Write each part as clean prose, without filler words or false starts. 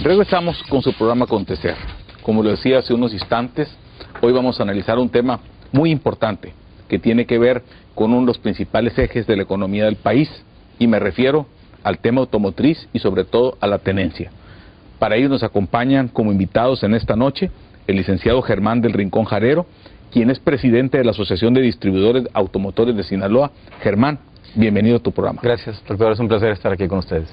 Regresamos con su programa Acontecer. Como lo decía hace unos instantes, hoy vamos a analizar un tema muy importante que tiene que ver con uno de los principales ejes de la economía del país, y me refiero al tema automotriz y sobre todo a la tenencia. Para ello nos acompañan como invitados en esta noche el licenciado Germán del Rincón Jarero, quien es presidente de la Asociación de Distribuidores Automotores de Sinaloa. Germán, bienvenido a tu programa. Gracias, doctor, es un placer estar aquí con ustedes.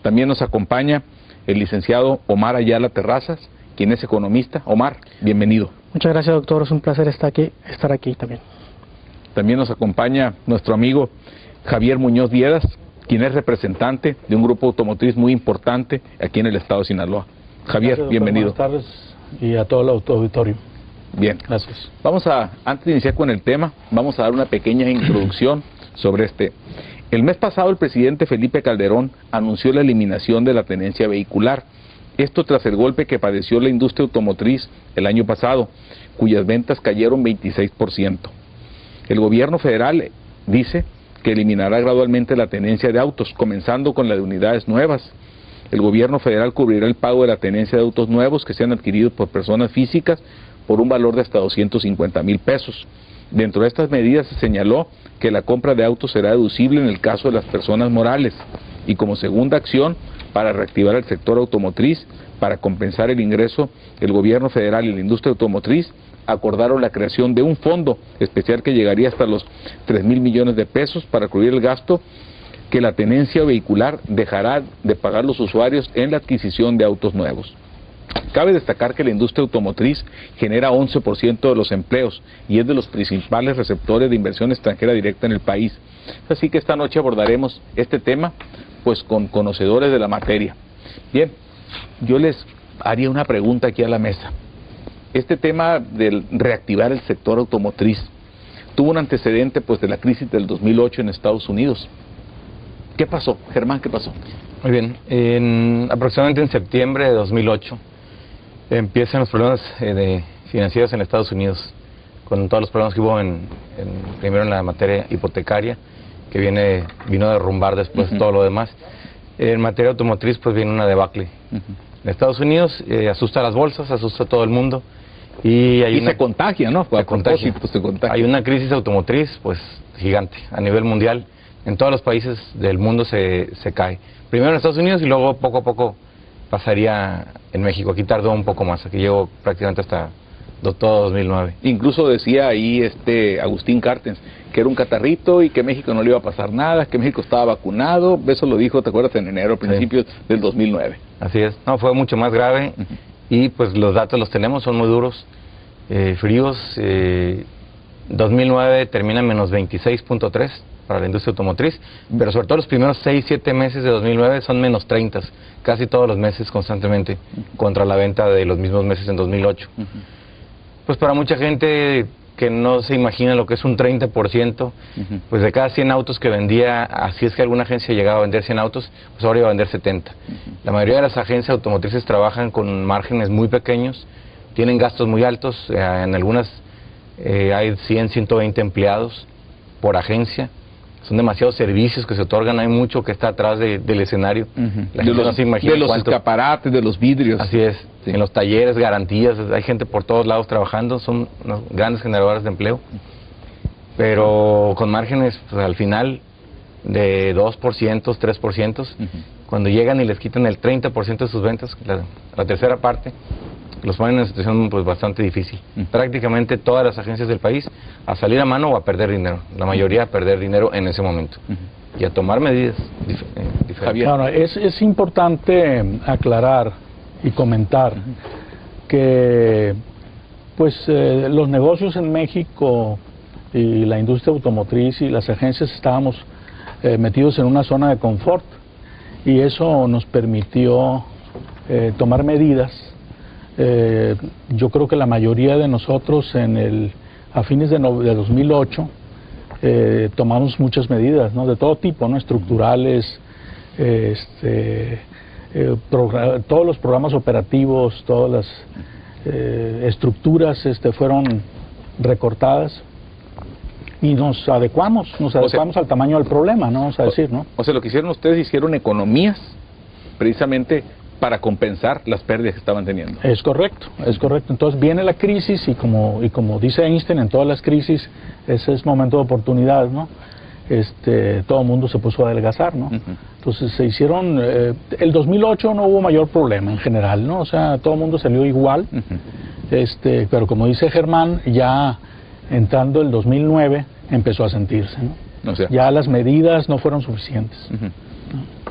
También nos acompaña el licenciado Omar Ayala Terrazas, quien es economista. Omar, bienvenido. Muchas gracias, doctor, es un placer estar aquí también. También nos acompaña nuestro amigo Javier Muñoz Diedas, quien es representante de un grupo automotriz muy importante aquí en el estado de Sinaloa. Javier, Gracias, bienvenido. Buenas tardes y a todo el auditorio. Bien, Gracias. Antes de iniciar con el tema, vamos a dar una pequeña introducción sobre este. El mes pasado el presidente Felipe Calderón anunció la eliminación de la tenencia vehicular. Esto tras el golpe que padeció la industria automotriz el año pasado, cuyas ventas cayeron 26%. El gobierno federal dice que eliminará gradualmente la tenencia de autos, comenzando con la de unidades nuevas. El gobierno federal cubrirá el pago de la tenencia de autos nuevos que sean adquiridos por personas físicas por un valor de hasta 250,000 pesos. Dentro de estas medidas se señaló que la compra de autos será deducible en el caso de las personas morales, y como segunda acción para reactivar el sector automotriz, para compensar el ingreso, el gobierno federal y la industria automotriz acordaron la creación de un fondo especial que llegaría hasta los 3,000 millones de pesos para cubrir el gasto que la tenencia vehicular dejará de pagar los usuarios en la adquisición de autos nuevos. Cabe destacar que la industria automotriz genera 11% de los empleos y es de los principales receptores de inversión extranjera directa en el país. Así que esta noche abordaremos este tema pues con conocedores de la materia. Bien, yo les haría una pregunta aquí a la mesa. Este tema de reactivar el sector automotriz tuvo un antecedente pues de la crisis del 2008 en Estados Unidos. ¿Qué pasó? Germán, ¿qué pasó? Muy bien, aproximadamente en septiembre de 2008 empiezan los problemas financieros en Estados Unidos, con todos los problemas que hubo primero en la materia hipotecaria, que vino a derrumbar después todo lo demás. En materia automotriz pues viene una debacle. En Estados Unidos asusta a las bolsas, asusta a todo el mundo. Y se contagia, ¿no? Se contagia. Hay una crisis automotriz pues gigante a nivel mundial. En todos los países del mundo se cae. Primero en Estados Unidos y luego poco a poco pasaría en México. Aquí tardó un poco más, aquí llegó prácticamente hasta todo 2009. Incluso decía ahí Agustín Cartens que era un catarrito y que México no le iba a pasar nada, que México estaba vacunado. Eso lo dijo, ¿te acuerdas? En enero, principios del 2009. Así es. No, fue mucho más grave y pues los datos los tenemos, son muy duros, fríos. 2009 termina en menos 26.3 para la industria automotriz, pero sobre todo los primeros 6-7 meses de 2009 son menos 30, casi todos los meses constantemente, contra la venta de los mismos meses en 2008. Pues para mucha gente que no se imagina lo que es un 30%, pues de cada 100 autos que vendía, así es que alguna agencia llegaba a vender 100 autos, pues ahora iba a vender 70. La mayoría de las agencias automotrices trabajan con márgenes muy pequeños, tienen gastos muy altos, en algunas hay 100, 120 empleados por agencia. Son demasiados servicios que se otorgan, hay mucho que está atrás del escenario. La gente no se imagina de los escaparates, de los vidrios. Así es, sí. En los talleres, garantías, hay gente por todos lados trabajando, son grandes generadores de empleo, pero con márgenes pues, al final de 2%, 3%, cuando llegan y les quitan el 30% de sus ventas, la tercera parte, los ponen en una situación pues bastante difícil. Prácticamente todas las agencias del país a salir a mano o a perder dinero, la mayoría a perder dinero en ese momento y a tomar medidas diferentes. Claro, es importante aclarar y comentar que pues los negocios en México y la industria automotriz y las agencias estábamos metidos en una zona de confort, y eso nos permitió tomar medidas. Yo creo que la mayoría de nosotros a fines de 2008 tomamos muchas medidas, ¿no? De todo tipo, ¿no? Estructurales, todos los programas operativos, todas las estructuras fueron recortadas y nos adecuamos al tamaño del problema, ¿no? Vamos a decir, ¿no? O sea, lo que hicieron ustedes, hicieron economías precisamente para compensar las pérdidas que estaban teniendo. Es correcto, es correcto. Entonces viene la crisis y como dice Einstein, en todas las crisis ese es momento de oportunidad, ¿no? Todo el mundo se puso a adelgazar, ¿no? Entonces se hicieron, el 2008 no hubo mayor problema en general, ¿no? O sea, todo el mundo salió igual, pero como dice Germán, ya entrando el 2009 empezó a sentirse, ¿no? O sea, ya las medidas no fueron suficientes.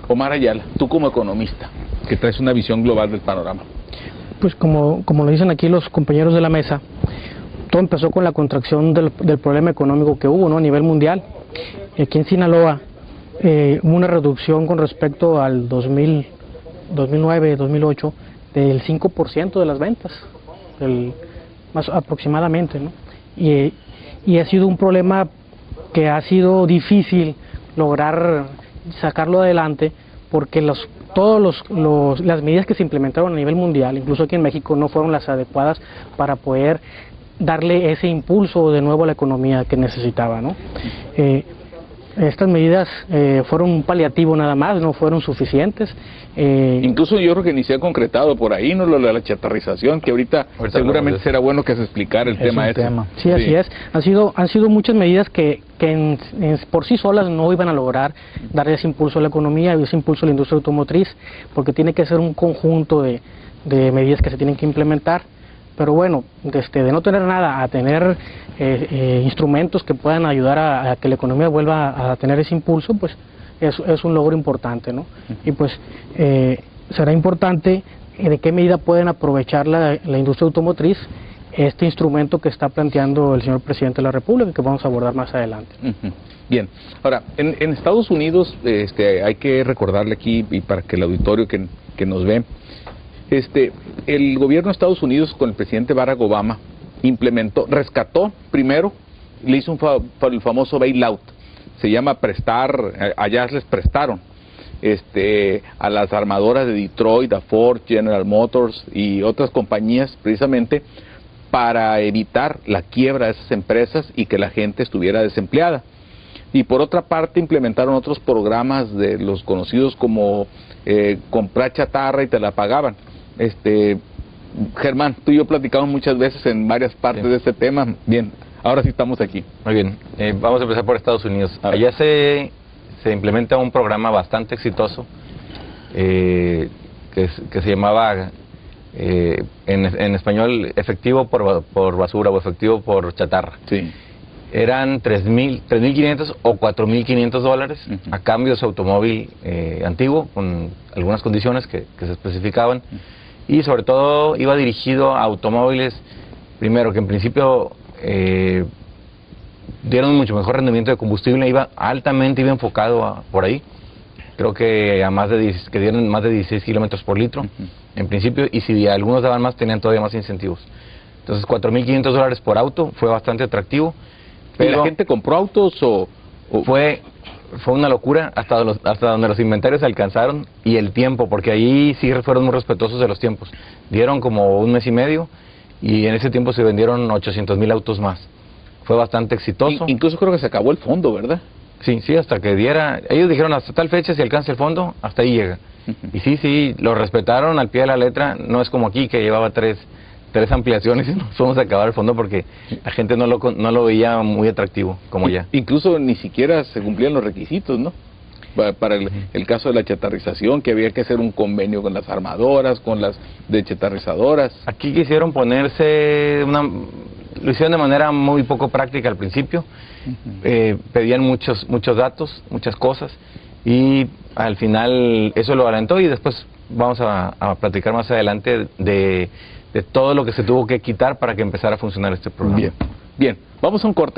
Omar Ayala, tú como economista, que traes una visión global del panorama. Pues como lo dicen aquí los compañeros de la mesa, todo empezó con la contracción del problema económico que hubo, ¿no? A nivel mundial. Aquí en Sinaloa hubo una reducción con respecto al 2009, 2008 del 5% de las ventas, más aproximadamente, ¿no? Y ha sido un problema que ha sido difícil lograr sacarlo adelante porque todas las medidas que se implementaron a nivel mundial, incluso aquí en México, no fueron las adecuadas para poder darle ese impulso de nuevo a la economía que necesitaba, ¿no? Estas medidas fueron un paliativo nada más, no fueron suficientes. Incluso yo creo que ni se ha concretado por ahí, ¿no? Lo de la chatarrización, que ahorita seguramente será bueno que se explicara el tema ese. Sí, así es. Han sido muchas medidas que por sí solas no iban a lograr dar ese impulso a la economía y ese impulso a la industria automotriz, porque tiene que ser un conjunto de medidas que se tienen que implementar. Pero bueno, de no tener nada a tener instrumentos que puedan ayudar a que la economía vuelva a tener ese impulso, pues es un logro importante, ¿no? Y pues será importante de qué medida pueden aprovechar la industria automotriz este instrumento que está planteando el señor presidente de la República, que vamos a abordar más adelante. Bien, ahora, en Estados Unidos, hay que recordarle aquí, y para que el auditorio que nos ve, el gobierno de Estados Unidos con el presidente Barack Obama rescató primero, le hizo el famoso bailout, se llama prestar, allá les prestaron a las armadoras de Detroit, a Ford, General Motors y otras compañías precisamente para evitar la quiebra de esas empresas y que la gente estuviera desempleada. Y por otra parte implementaron otros programas de los conocidos como comprar chatarra y te la pagaban. Germán, tú y yo platicamos muchas veces en varias partes de este tema. Bien, ahora sí estamos aquí. Muy bien, vamos a empezar por Estados Unidos. Allá se implementa un programa bastante exitoso que se llamaba en español efectivo por basura o efectivo por chatarra. Sí. Eran $3,500 o $4,500 a cambio de su automóvil antiguo, con algunas condiciones que se especificaban. Y sobre todo iba dirigido a automóviles, primero, que en principio dieron mucho mejor rendimiento de combustible, iba enfocado por ahí. Creo que que dieron más de 16 kilómetros por litro, en principio, y si algunos daban más, tenían todavía más incentivos. Entonces, $4,500 por auto fue bastante atractivo. Pero ¿y la gente compró autos o...? Fue una locura hasta donde los inventarios alcanzaron y el tiempo, porque ahí sí fueron muy respetuosos de los tiempos. Dieron como un mes y medio y en ese tiempo se vendieron 800,000 autos más. Fue bastante exitoso. Incluso creo que se acabó el fondo, ¿verdad? Sí, hasta que diera... Ellos dijeron hasta tal fecha, si alcanza el fondo, hasta ahí llega. Y sí, lo respetaron al pie de la letra. No es como aquí que llevaba tres ampliaciones y nos fuimos a acabar el fondo porque la gente no lo veía muy atractivo como ya. Incluso ni siquiera se cumplían los requisitos, ¿no? Para el caso de la chatarrización, que había que hacer un convenio con las armadoras, con las chatarrizadoras. Aquí quisieron ponerse lo hicieron de manera muy poco práctica al principio. Pedían muchos datos, muchas cosas, y al final eso lo alentó, y después vamos a platicar más adelante de todo lo que se tuvo que quitar para que empezara a funcionar este programa. Bien, vamos a un corte.